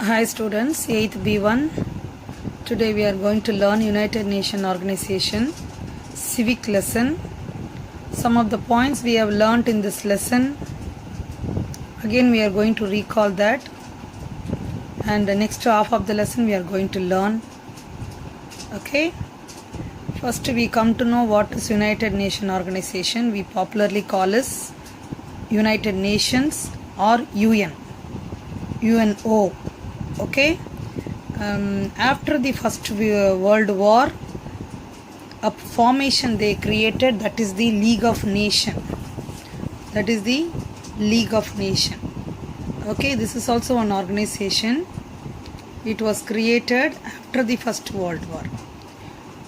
Hi students, 8th B1. Today we are going to learn United Nations Organization civic lesson. Some of the points we have learnt in this lesson. Again we are going to recall that. And the next half of the lesson we are going to learn. Okay. First we come to know what is United Nations Organization. We popularly call it United Nations or UN. UNO. Okay. After the First World War, a formation they created, that is the League of Nations. That is the League of Nations. Okay, this is also an organization. It was created after the First World War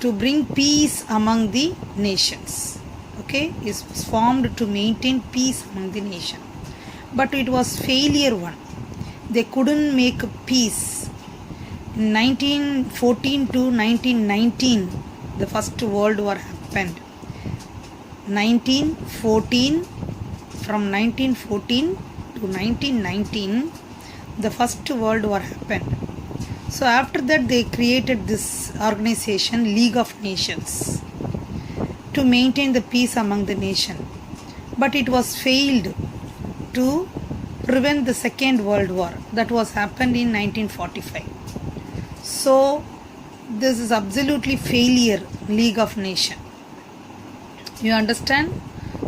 to bring peace among the nations. Okay, it was formed to maintain peace among the nation. But it was failure one. They couldn't make peace. In 1914 to 1919, the First World War happened. 1914, from 1914 to 1919, the First World War happened. So after that, they created this organization, League of Nations, to maintain the peace among the nation. But it was failed to prevent the Second World War that was happened in 1945. So this is absolutely failure, League of Nations. You understand?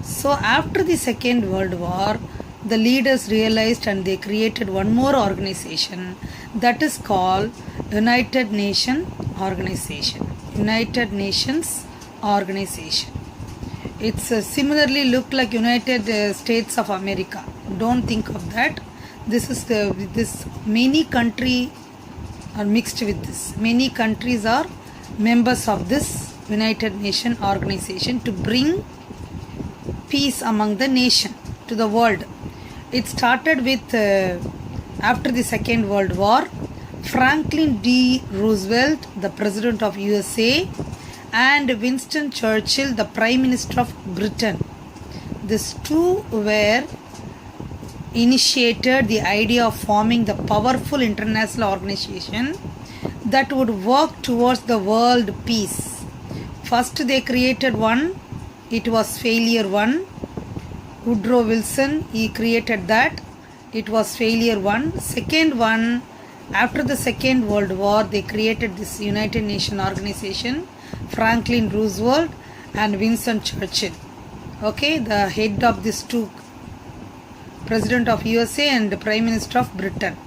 So after the Second World War, the leaders realized and they created one more organization that is called United Nations Organization. United Nations Organization. It's similarly look like United States of America. Don't think of that. This is this many countries are mixed with this. Many countries are members of this United Nations Organization to bring peace among the nation to the world. It started with after the Second World War. Franklin D. Roosevelt, the President of USA, and Winston Churchill, the Prime Minister of Britain. These two were initiated the idea of forming the powerful international organization that would work towards the world peace. First they created one, it was failure one. Woodrow Wilson, he created that, it was failure one. Second one, after the Second World War, they created this United Nations Organization, Franklin Roosevelt and Winston Churchill. Okay, the head of these two, President of USA and the Prime Minister of Britain.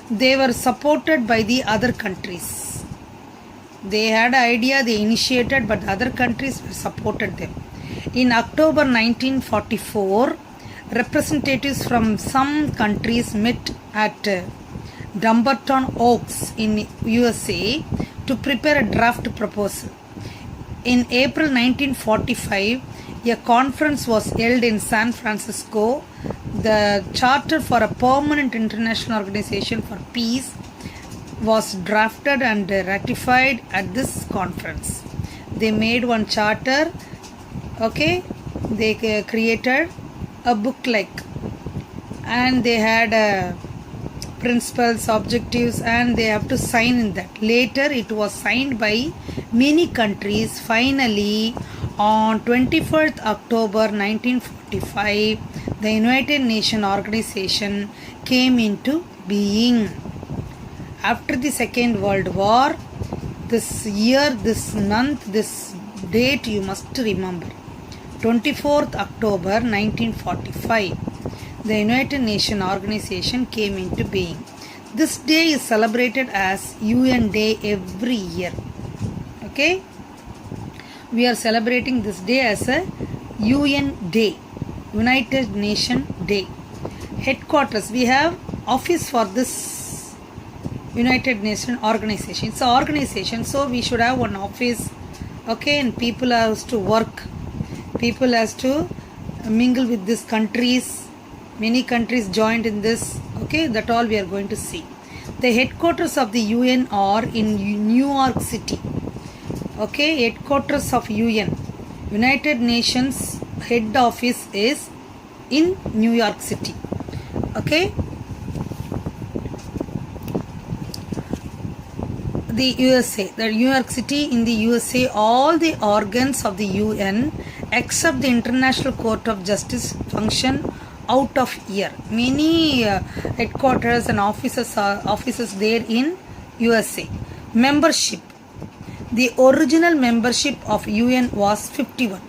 They were supported by the other countries. They had an idea, they initiated, but the other countries supported them. In October 1944, representatives from some countries met at Dumbarton Oaks in USA to prepare a draft proposal. In April 1945, a conference was held in San Francisco. The Charter for a Permanent International Organization for Peace was drafted and ratified at this conference. They made one charter. Okay, they created a book-like, and they had principles, objectives, and they have to sign in that. Later, it was signed by many countries. Finally, on 21st October 1945, the United Nations Organization came into being. After the Second World War, this year, this month, this date you must remember. 24th October 1945, the United Nations Organization came into being. This day is celebrated as UN Day every year. Okay? We are celebrating this day as a UN Day, United Nations Day. Headquarters, we have office for this United Nations Organization. It's an organization, so we should have one office. Okay, and people have to work. People has to mingle with these countries. Many countries joined in this. Okay, that all we are going to see. The headquarters of the UN are in New York City. Okay, headquarters of UN, United Nations head office is in New York City. Okay, the USA, the New York City in the USA, all the organs of the UN except the International Court of Justice function out of here. Many headquarters and offices there in USA. Membership. The original membership of UN was 51.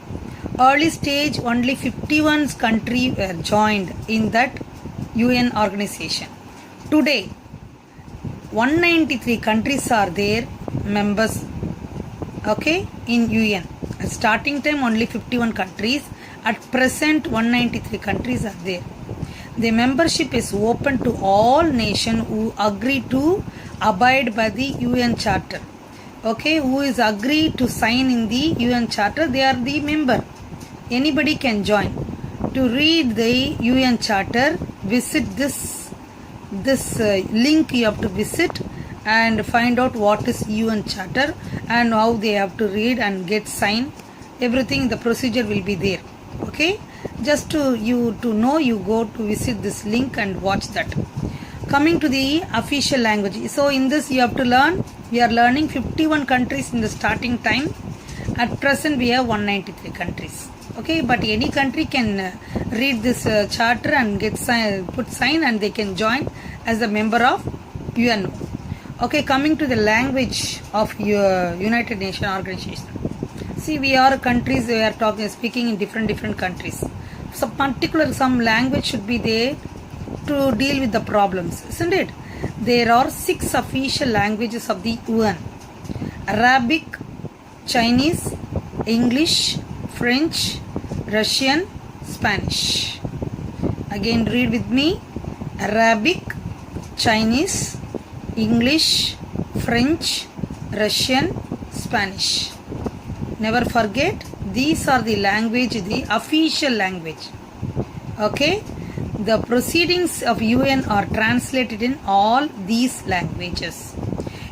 Early stage only 51 countries were joined in that UN organization. Today 193 countries are there members, okay, in UN. At starting time only 51 countries. At present 193 countries are there. The membership is open to all nations who agree to abide by the UN Charter. Okay, who is agreed to sign in the UN Charter, they are the member. Anybody can join. To read the UN Charter, visit this link you have to visit and find out what is UN Charter and how they have to read and get signed. Everything, the procedure will be there. Okay, just to know, you go to visit this link and watch that. Coming to the official language. So in this you have to learn, we are learning 51 countries in the starting time. At present we have 193 countries. Okay, but any country can read this charter and get put sign and they can join as a member of UNO. Okay, coming to the language of your United Nations organization. See, we are countries, we are speaking in different countries. Some language should be there to deal with the problems, isn't it? There are 6 official languages of the UN: Arabic, Chinese, English, French, Russian, Spanish. Again read with me: Arabic, Chinese, English, French, Russian, Spanish. Never forget, these are the language, the official language. Okay, the proceedings of UN are translated in all these languages.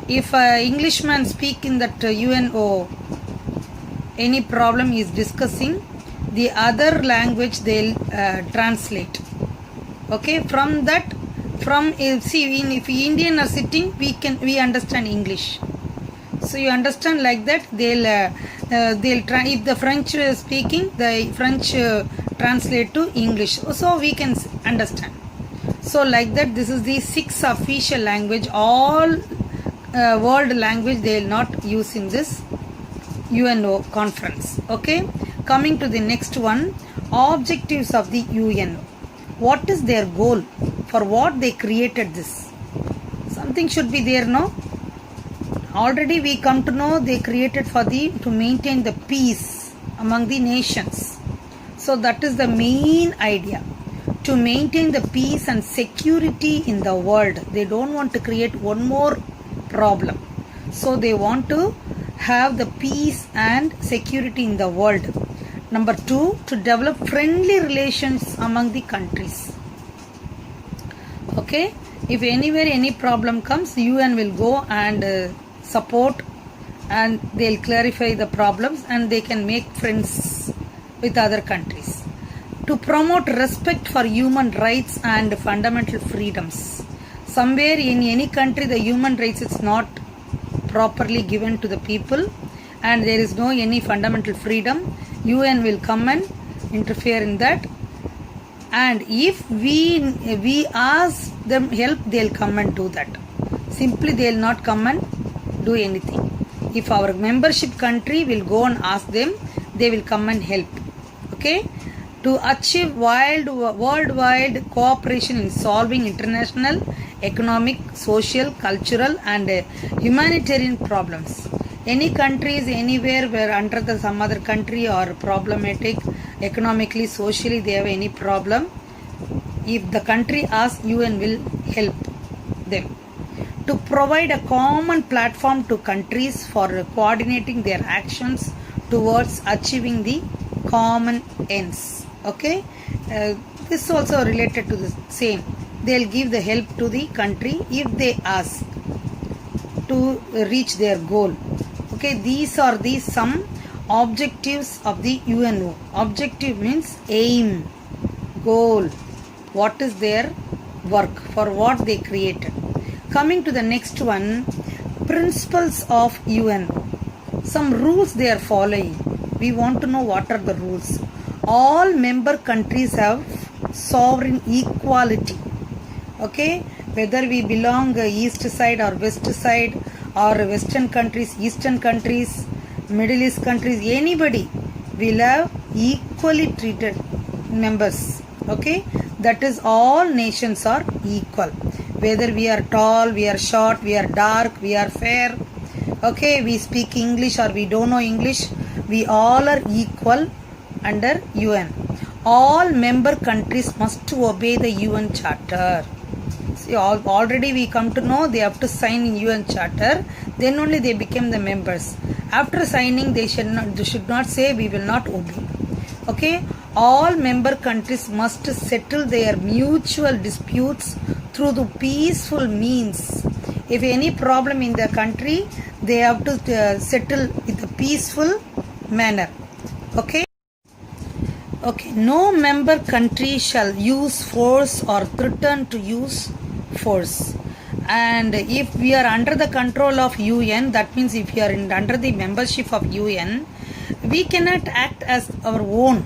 If an Englishman speak in that UNO, any problem is discussing, the other language they'll translate. Okay, from that, if Indian are sitting, we understand English. So you understand like that. They'll try. If the French speaking, the French translate to English, so we can understand. So like that, this is the 6 official language. All world language they will not use in this UNO conference. Okay, coming to the next one, objectives of the UNO. What is their goal? For what they created this? Something should be there, no? Already we come to know they created to maintain the peace among the nations. So that is the main idea, to maintain the peace and security in the world. They don't want to create one more problem. So they want to have the peace and security in the world. Number 2, to develop friendly relations among the countries. Okay, if anywhere any problem comes, UN will go and support, and they'll clarify the problems and they can make friends with other countries. To promote respect for human rights and fundamental freedoms. Somewhere in any country the human rights is not properly given to the people and there is no any fundamental freedom, UN will come and interfere in that. And if we ask them help, they'll come and do that. Simply they'll not come and do anything. If our membership country will go and ask them, they will come and help. Okay, to achieve worldwide cooperation in solving international, economic, social, cultural and humanitarian problems. Any countries anywhere where under some other country or problematic economically, socially, they have any problem, if the country asks, UN will help them. To provide a common platform to countries for coordinating their actions towards achieving the common ends. Okay, this is also related to the same. They'll give the help to the country if they ask to reach their goal. Okay, these are the some objectives of the UNO. Objective means aim, goal, what is their work, for what they created. Coming to the next one, Principles of UN. Some rules they are following. We want to know what are the rules. All member countries have sovereign equality. Okay, whether we belong east side or west side, or western countries, eastern countries, Middle East countries, anybody will have equally treated members. Okay, that is all nations are equal. Whether we are tall, we are short, we are dark, we are fair, okay, we speak English or we don't know English, we all are equal under UN. All member countries must obey the UN Charter. See, already we come to know they have to sign in UN Charter, then only they become the members. After signing, they should not say we will not obey. Okay, all member countries must settle their mutual disputes through the peaceful means. If any problem in the country, they have to settle in a peaceful manner. Okay. Okay, no member country shall use force or threaten to use force. And if we are under the control of UN, that means if we are under the membership of UN, we cannot act as our own.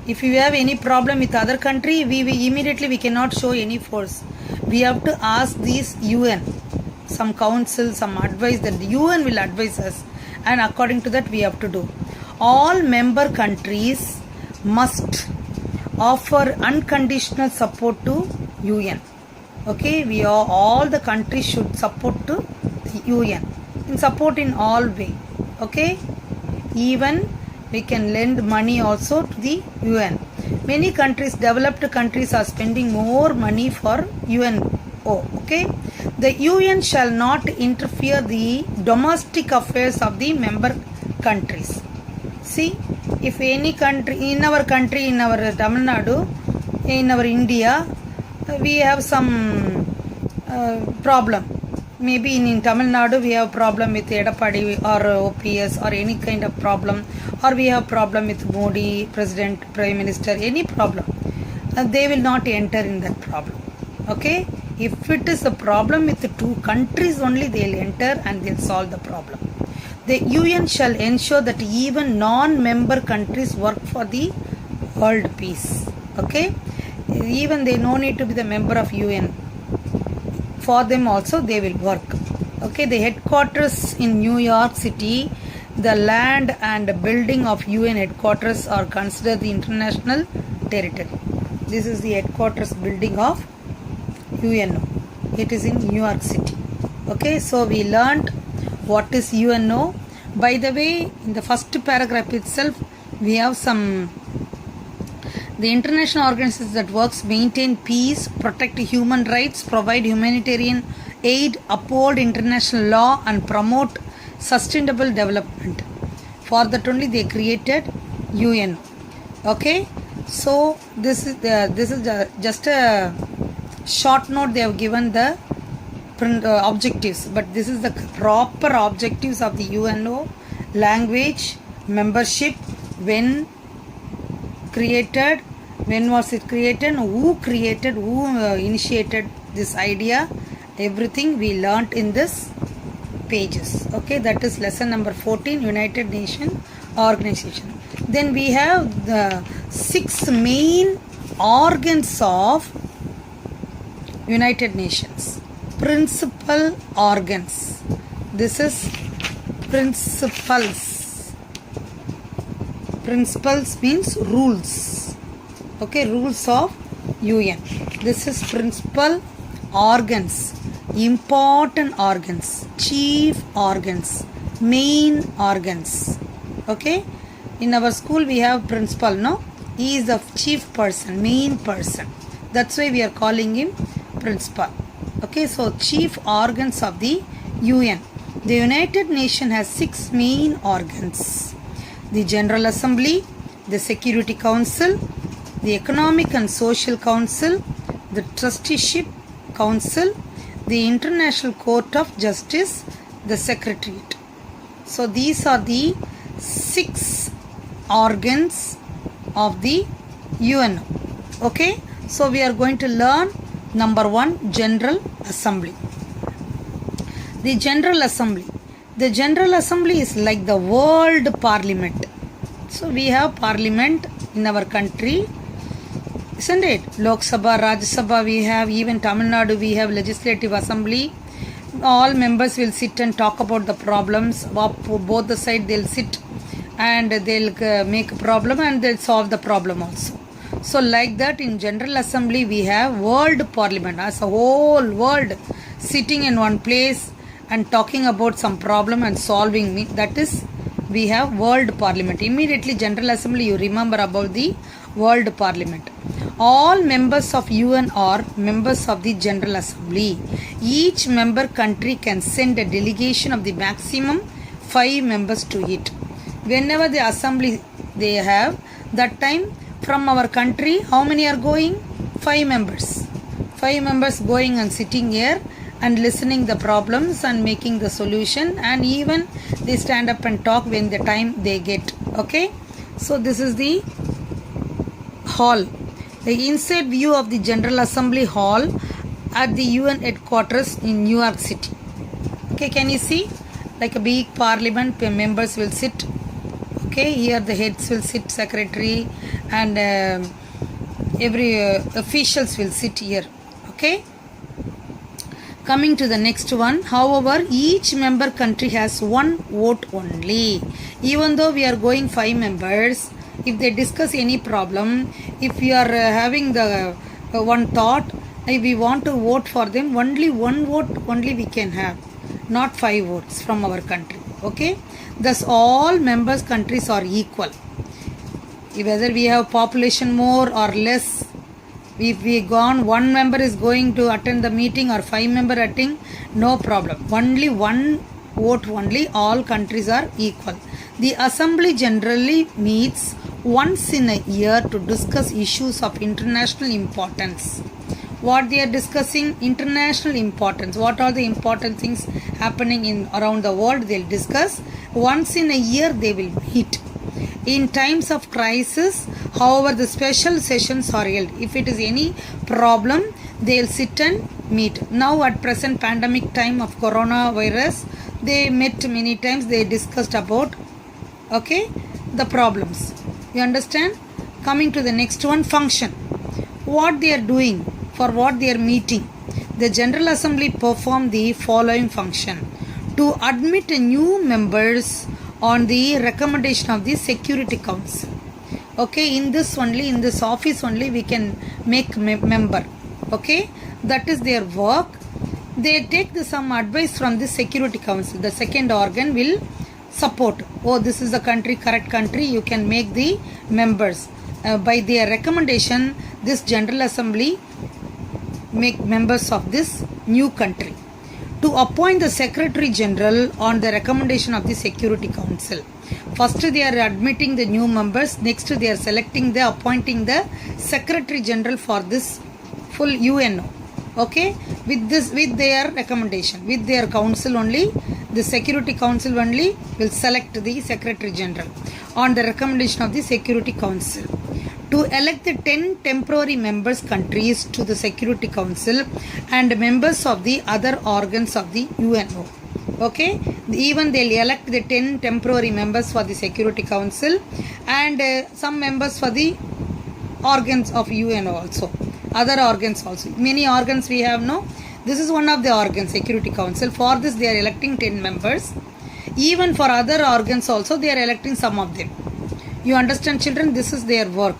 If we have any problem with other country, we immediately we cannot show any force. We have to ask these UN, some council, some advice, that the UN will advise us, and according to that we have to do. All member countries must offer unconditional support to UN. Okay, we are all the countries should support to the UN, in support in all way. Okay, even we can lend money also to the UN. Many countries, developed countries, are spending more money for UNO. Okay, the UN shall not interfere the domestic affairs of the member countries. See, if any country, in our Tamil Nadu, in our India, we have some problem. Maybe in Tamil Nadu we have problem with Edapadi or OPS or any kind of problem, or we have problem with Modi, President, Prime Minister, any problem. They will not enter in that problem. Okay? If it is a problem with the two countries only, they will enter and they will solve the problem. The UN shall ensure that even non-member countries work for the world peace. Okay? Even they no need to be the member of UN. For them also they will work. Okay, the headquarters in New York City, the land and building of UN headquarters are considered the international territory. This is the headquarters building of UNO. It is in New York City. Okay, so we learned what is UNO. By the way, in the first paragraph itself, we have some. The international organizations that works maintain peace, protect human rights, provide humanitarian aid, uphold international law, and promote sustainable development. For that only they created UN. Okay, so this is just a short note. They have given the objectives, but this is the proper objectives of the UNO. Language, membership, when created, when was it created, who initiated this idea, everything we learnt in this pages. Okay, that is lesson number 14, United Nations Organization. Then we have the 6 main organs of United Nations. Principal organs. This is principles. Principles means rules. Okay, rules of UN. This is principal organs, important organs, chief organs, main organs. Okay, in our school we have principal, no? He is the chief person, main person. That's why we are calling him principal. Okay, so chief organs of the UN. The United Nations has 6 main organs. The General Assembly, the Security Council, the Economic and Social Council, the Trusteeship Council, the International Court of Justice, the Secretariat. So these are the 6 organs of the UN. Okay, so we are going to learn number 1, General Assembly. The General Assembly. The General Assembly is like the world parliament. So we have parliament in our country, isn't it? Lok Sabha, Rajya Sabha we have, even Tamil Nadu we have legislative assembly. All members will sit and talk about the problems. Both the side they'll sit and they'll make a problem and they'll solve the problem also. So like that in General Assembly we have world parliament as a whole world sitting in one place and talking about some problem and solving it. That is, we have world parliament. Immediately General Assembly, you remember about the world parliament. All members of UN are members of the General Assembly. Each member country can send a delegation of the maximum 5 members to it. Whenever the assembly they have, that time from our country, how many are going? 5 members. 5 members going and sitting here and listening the problems and making the solution, and even they stand up and talk when the time they get. Okay, so this is the hall, the inside view of the General Assembly hall at the UN headquarters in New York City. Okay, can you see? Like a big parliament, members will sit. Okay, here the heads will sit, secretary and every officials will sit here. Okay. Coming to the next one, however, each member country has one vote only. Even though we are going 5 members, if they discuss any problem, if we are having the one thought, if we want to vote for them, only one vote only we can have, not 5 votes from our country. Okay, thus all members countries are equal. Whether we have population more or less, if we gone, one member is going to attend the meeting or 5 member attending, no problem. Only one vote only, all countries are equal. The assembly generally meets once in a year to discuss issues of international importance. What they are discussing? International importance. What are the important things happening in around the world? They'll discuss. Once in a year they will meet. In times of crisis, however, the special sessions are held. If it is any problem, they'll sit and meet. Now at present pandemic time of coronavirus, they met many times, they discussed about, okay, the problems. You understand? Coming to the next one, function. What they are doing, for what they are meeting. The General Assembly perform the following function. To admit new members on the recommendation of the Security Council. Okay, in this only, in this office only we can make member. Okay, that is their work. They take some advice from the Security Council. The second organ will support. Oh, this is the country, correct country, you can make the members. By their recommendation, this General Assembly make members of this new country. To appoint the Secretary General on the recommendation of the Security Council. First they are admitting the new members, next they are selecting the, appointing the Secretary General for this full UNO. Okay, with this, with their recommendation, with their council only, the Security Council only will select the Secretary General on the recommendation of the Security Council. To elect the 10 temporary members countries to the Security Council and members of the other organs of the UNO. Okay, even they'll elect the 10 temporary members for the Security Council and some members for the organs of UNO also, other organs also. Many organs we have, no? This is one of the organs, Security Council. For this they are electing 10 members. Even for other organs also they are electing some of them. You understand, children? This is their work.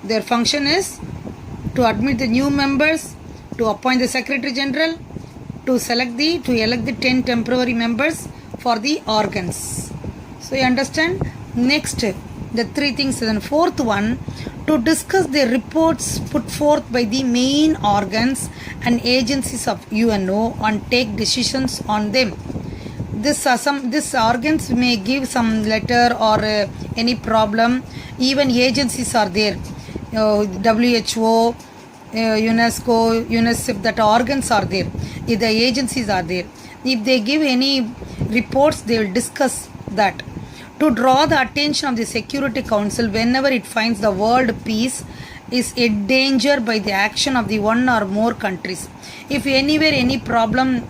Their function is to admit the new members, to appoint the Secretary General, to elect the 10 temporary members for the organs. So you understand? Next, the 3 things. And fourth one, to discuss the reports put forth by the main organs and agencies of UNO and take decisions on them. This organs may give some letter or any problem. Even agencies are there. WHO, UNESCO, UNICEF, that organs are there. If the agencies are there, if they give any reports, they will discuss that. To draw the attention of the Security Council whenever it finds the world peace is endangered by the action of the one or more countries. If anywhere any problem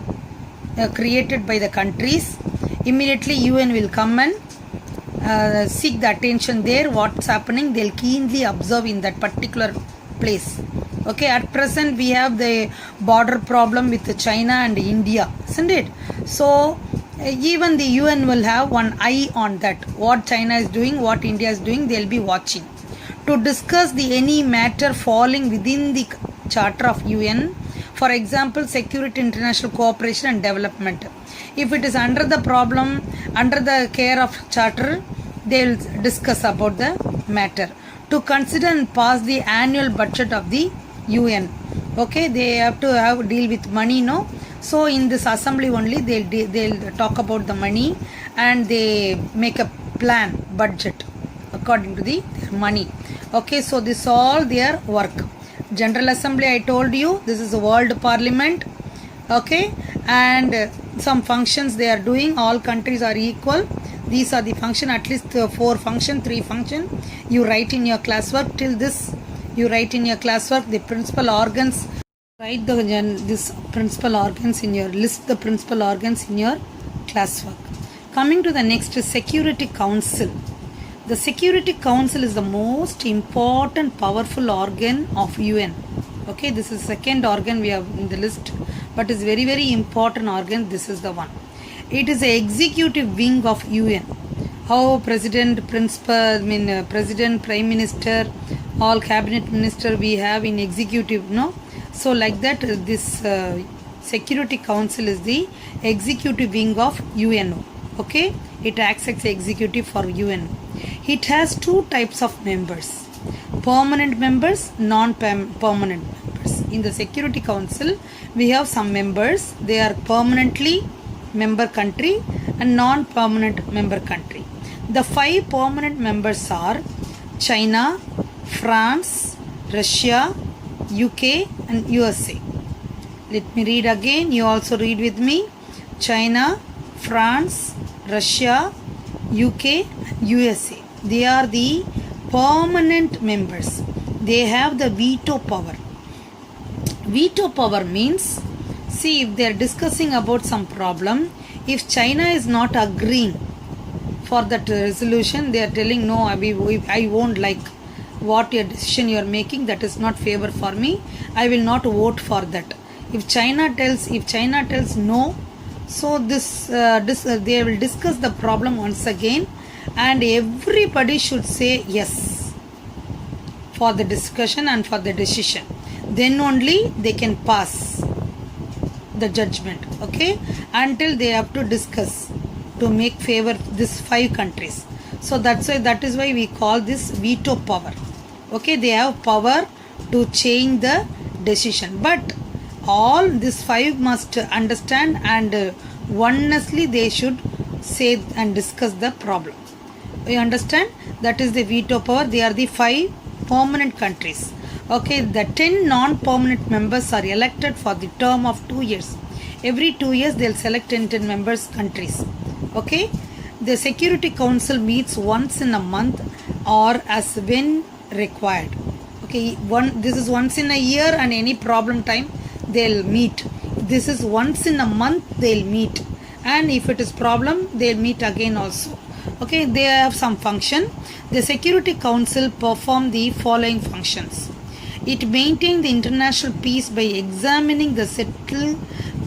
created by the countries, immediately UN will come and seek the attention there. What's happening, they'll keenly observe in that particular place. Okay, at present we have the border problem with China and India, isn't it? So even the UN will have one eye on that. What China is doing, what India is doing, they'll be watching. To discuss the any matter falling within the Charter of UN, for example, security, international cooperation and development. If it is under the problem, under the care of Charter, they will discuss about the matter. To consider and pass the annual budget of the UN. Okay, they have to deal with money, no? So in this assembly only they'll talk about the money and they make a plan, budget according to their money. Okay, so this all their work. General Assembly, I told you, this is a World Parliament. Okay, and some functions they are doing. All countries are equal. These are the function, at least 4 function, 3 function. You write in your classwork till this. You write in your classwork the principal organs. Write this principal organs in your list. The principal organs in your classwork. Coming to the next, Security Council. The Security Council is the most important, powerful organ of UN. Okay, this is second organ we have in the list, but is very, very important organ. This is the one. It is the executive wing of UN. How President, President, Prime Minister, all cabinet minister we have in executive, no? So like that, this Security Council is the executive wing of UNO. Okay, it acts as executive for UNO. It has 2 types of members: permanent members, non-permanent members. In the Security Council, we have some members. They are permanently member country and non-permanent member country. The 5 permanent members are China, France, Russia, UK and USA. Let me read again. You also read with me. China, France, Russia, UK and USA. They are the permanent members. They have the veto power. Veto power means, see, if they are discussing about some problem, if China is not agreeing for that resolution, they are telling, no, I won't like what your decision you are making, that is not favor for me, I will not vote for that. If China tells no, so they will discuss the problem once again, and everybody should say yes for the discussion and for the decision. Then only they can pass the judgment. Okay, until they have to discuss to make favor this 5 countries. So that is why we call this veto power. Okay, they have power to change the decision, but all these 5 must understand and honestly they should say and discuss the problem. You understand? That is the veto power. They are the 5 permanent countries. Okay, the 10 non-permanent members are elected for the term of 2 years. Every 2 years they will select 10 members countries. Okay, the Security Council meets once in a month or as when required. Okay, this is once in a year, and any problem time they'll meet. This is once in a month they'll meet, and if it is problem they'll meet again also. Okay, they have some function. The Security Council perform the following functions. It maintains the international peace by examining the settled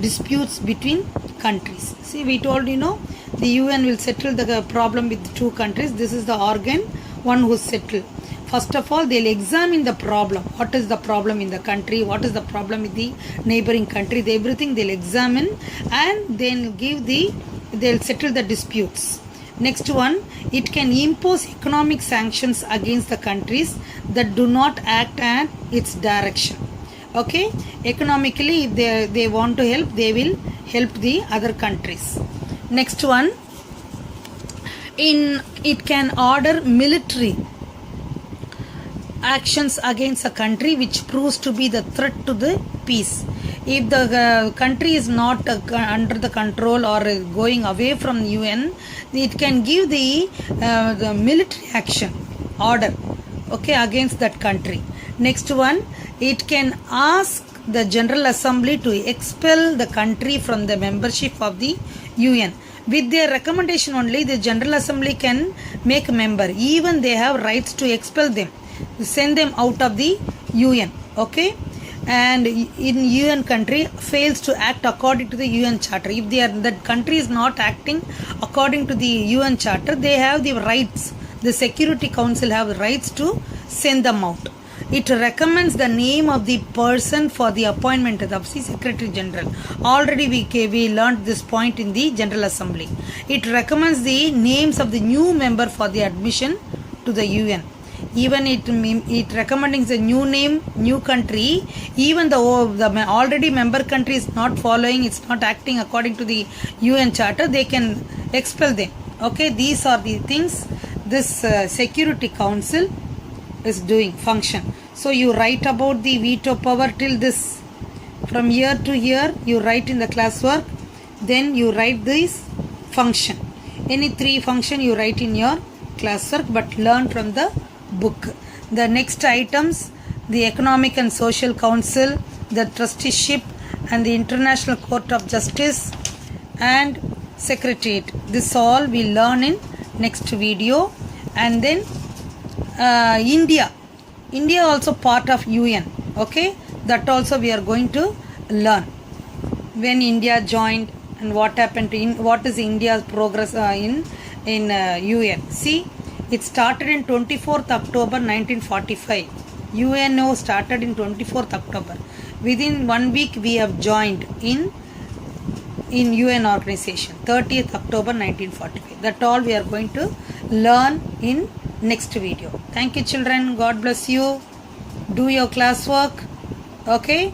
disputes between countries. See, we told the UN will settle the problem with 2 countries. This is the organ, one who settle. First of all, they'll examine the problem. What is the problem in the country? What is the problem with the neighboring country? Everything they'll examine, and then they'll settle the disputes. Next one, it can impose economic sanctions against the countries that do not act at its direction. Okay, economically, if they want to help, they will help the other countries. Next one, it can order military actions against a country which proves to be the threat to the peace. If the country is not under the control or going away from the UN, it can give the military action order, okay, against that country. Next one, it can ask the General Assembly to expel the country from the membership of the UN. With their recommendation only, the General Assembly can make a member. Even they have rights to expel them, send them out of the UN. Okay? And in UN country fails to act according to the UN Charter. If that country is not acting according to the UN Charter, they have the rights. The Security Council have rights to send them out. It recommends the name of the person for the appointment of the Secretary General. Already we learned this point in the General Assembly. It recommends the names of the new member for the admission to the UN. Even it recommending the new name, new country, even the already member country is not following, it's not acting according to the UN Charter, they can expel them. Okay, these are the things this Security Council is doing function. So you write about the veto power till this, from here to here you write in the classwork, then you write this function. Any 3 function you write in your classwork, but learn from the book. The next items, the Economic and Social Council, the trusteeship and the International Court of Justice and Secretariat. This all we learn in next video. And then India also part of UN. Okay, that also we are going to learn. When India joined and what happened to what is India's progress in UN. See, it started in 24th October 1945. UNO started in 24th October. Within 1 week we have joined in UN organization, 30th October 1945. That all we are going to learn in next video. Thank you children. God bless you. Do your classwork. Okay.